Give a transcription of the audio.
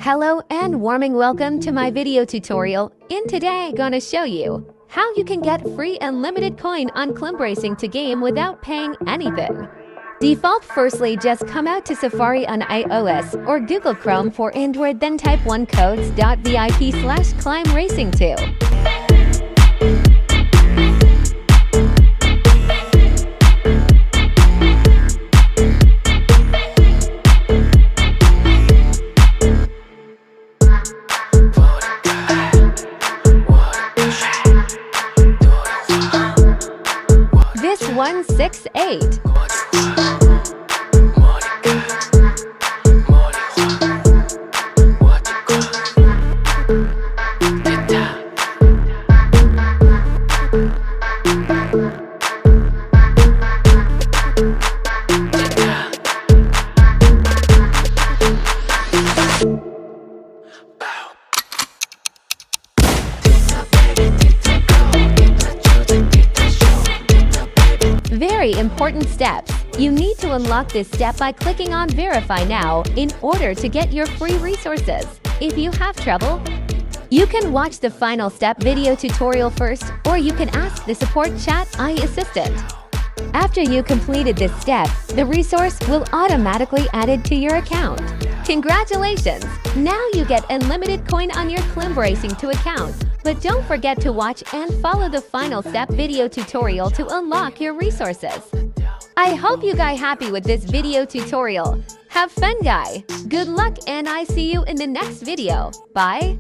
Hello and warming welcome to my video tutorial. In today, gonna show you how you can get free unlimited coin on climb racing to game without paying anything. Default firstly just come out to Safari on iOS or Google Chrome for Android, then type 1codes.vip/climbracing2. This 168. Very important steps. You need to unlock this step by clicking on Verify Now in order to get your free resources. If you have trouble, you can watch the final step video tutorial first, or you can ask the support chat AI assistant. After you completed this step, the resource will automatically added to your account. Congratulations! Now you get unlimited coin on your climb racing 2 account. But don't forget to watch and follow the final step video tutorial to unlock your resources. I hope you guys happy with this video tutorial. Have fun, guy. Good luck, and I see you in the next video. Bye.